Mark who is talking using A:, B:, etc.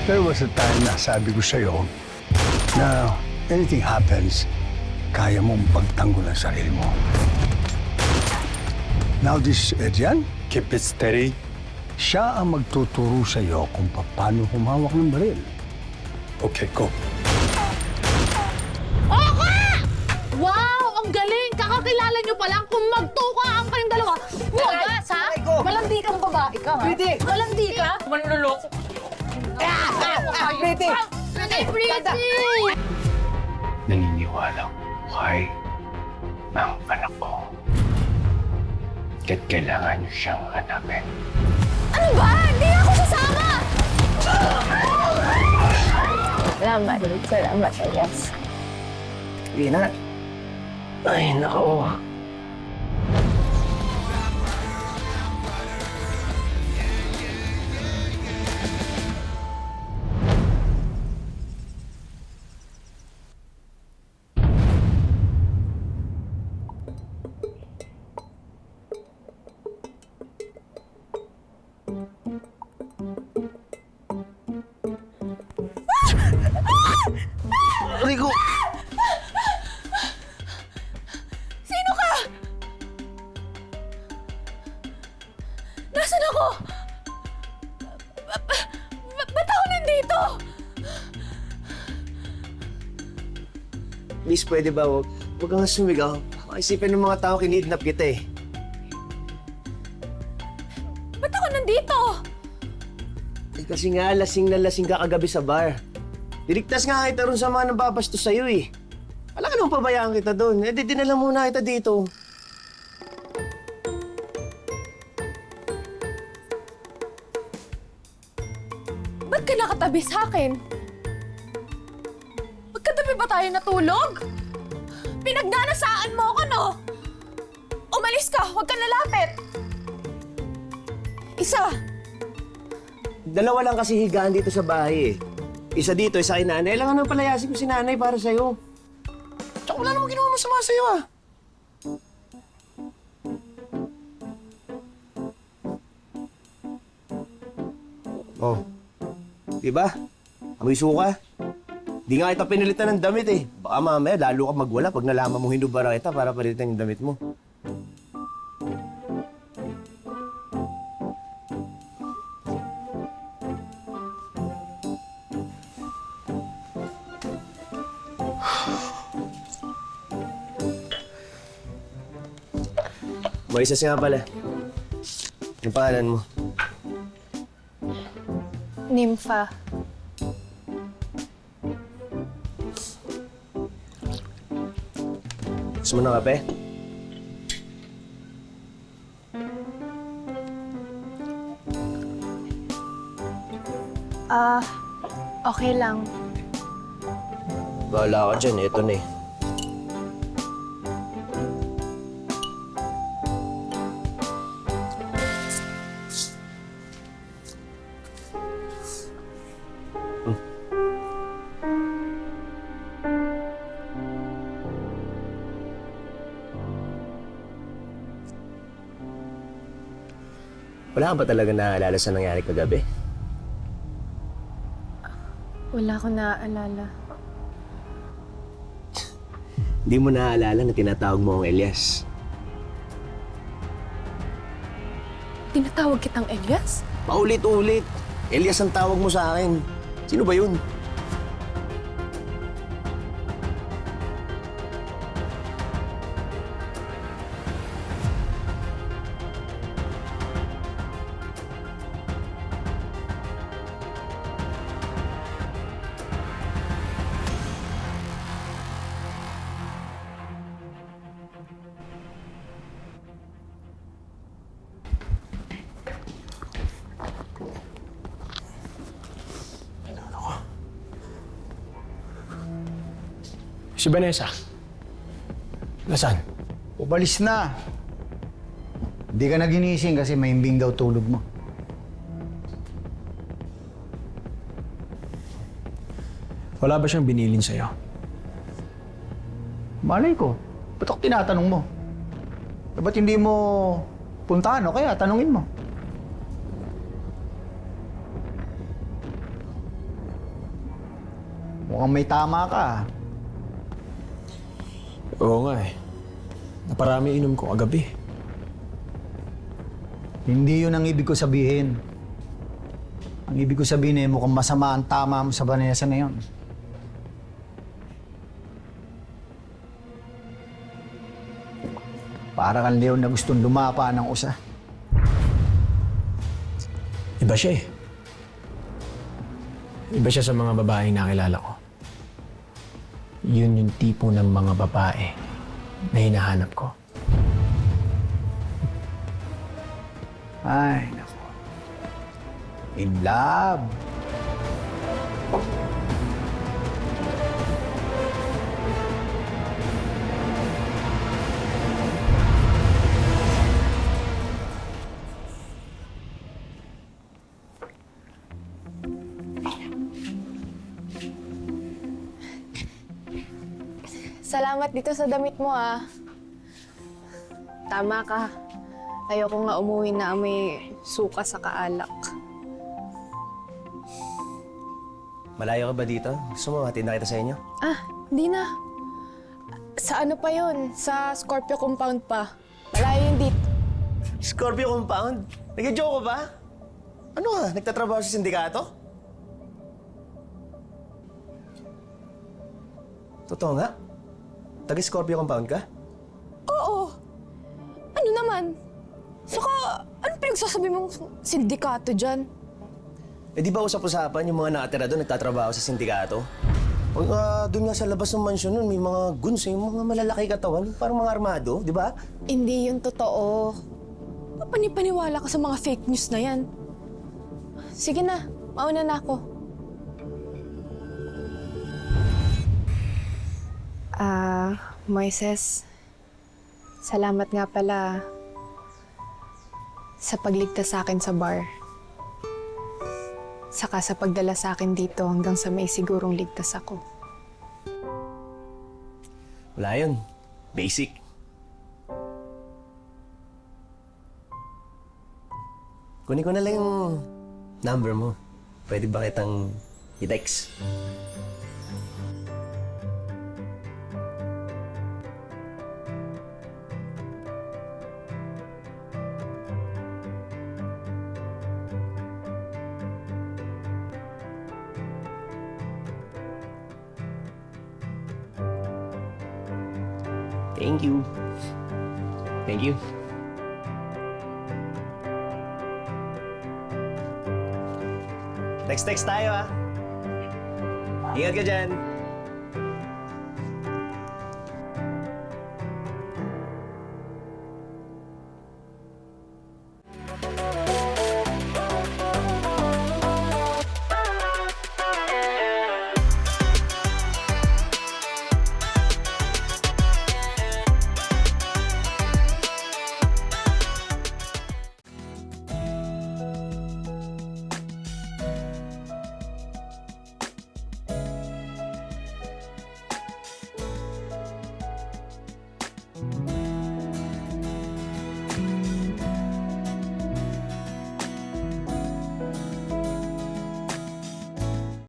A: There was a time na sabi ko sa'yo na anything happens, kaya mong pagtanggol ang sarili mo. Now this Adrian,
B: Keep it steady.
A: siya ang magtuturo sa'yo kung paano humawak ng baril.
B: Okay, go.
C: Wow! Ang galing! Kakakilala nyo pa lang kung magtuka ang kayong dalawa. Wagas, ha? Malandi kang babae ka, ha?
D: Pretty!
C: Malandi ka? Manlulok.
D: Pretty!
C: Pretty!
B: Naniniwala ko kay ang anak ko. Kaya't kailangan niyo siyang hanapin.
C: Ano ba? Hindi ako sasama!
E: Salamat. Salamat, Elias.
D: Ina. Ay, nako. Rico!
C: Sino ka? Nasaan ako? Ba't ako nandito?
D: Miss, pwede ba? Huwag kang sumigaw. Maisipin ng mga tao kinidnap kita eh.
C: Ba't ako nandito?
D: Kasi nga, lasing na lasing ka kagabi sa bar. Diligtas nga kita ron sa mga nababastos sa'yo eh. Wala ka nang pabayaan kita doon. Eh, dinala muna kita dito.
C: Ba't ka nakatabi sa akin? Magkatabi ba tayo natulog? Pinagnanasaan mo ako, no? Umalis ka, huwag ka lalapit. Isa,
D: Dalawa lang kasi higaan dito sa bahay eh. Isa dito, isa kay nanay. Kailangan nang palayasin ko si nanay para sa'yo. Tsaka wala namang ginawa masama sa'yo ah. Oh, diba? Amoy suka. Di nga kita pinilitan ng damit eh. Baka mamaya lalo ka magwala pag nalaman mo hinubara kita para palitan yung damit mo. Moises nga pala. Yung pangalan mo.
E: Nympha.
D: Gusto mo ng kape?
E: Okay lang.
D: Bahala ka dyan, ito na eh. Wala ka ba talaga naaalala sa nangyari kagabi?
E: Wala ko naaalala.
D: Hindi mo naaalala na tinatawag mo ang Elias.
E: Tinatawag kitang Elias?
D: Paulit-ulit. Elias ang tawag mo sa akin. Sino ba yun?
B: Si Vanessa. Nasaan?
A: Ubalis na. Hindi ka na ginising kasi mahimbing daw tulog mo.
B: Wala ba siyang binilin sa'yo?
A: Malay ko. Ba't ako tinatanong mo? Eh, ba't hindi mo puntahan o kaya tanungin mo?
F: Mukhang may tama ka.
G: Oo nga eh. Naparami inom ko kagabi.
F: Hindi yun ang ibig ko sabihin. Ang ibig ko sabihin ay mukhang masama ang tama mo sa Vanessa na yun. Para kang leon na gustong lumapa ng usa.
G: Iba siya eh. Iba siya sa mga babaeng nakilala ko. Yun yung tipo ng mga babae na hinahanap ko.
F: Ay, nako. In love.
E: Salamat dito sa damit mo, ah. Tama ka. Ayoko nga umuwi na may suka sa kaalak.
D: Malayo ka ba dito? Gusto mo hatid na kita sa inyo?
E: Ah, di na. Sa ano pa yun? Sa Scorpio compound pa. Malayo yun dito.
D: Scorpio compound? Nag-joke ka ba? Ano ka? Nagtatrabaho sa sindikato? Totoo nga? Taga-Scorpio compound ka?
C: Oo. Ano naman? Saka, ano pinagsasabi mong sindikato dyan?
D: Eh di ba usap-usapan yung mga nakatira doon nagtatrabaho sa sindikato? Pag doon nga sa labas ng mansyon nun, may mga guns, yung mga malalaki katawan, parang mga armado, di ba?
C: Hindi yun totoo. Papanipaniwala ka sa mga fake news na yan. Sige na, mauna na ako.
E: Moises, salamat nga pala sa pagligtas sa akin sa bar. Saka sa pagdala sa akin dito hanggang sa may sigurong ligtas ako.
D: Wala yun. Basic. Kunin ko na lang yung number mo. Pwede ba kitang i-text? Thank you. Thank you. Text tayo, ha? Ingat ka dyan.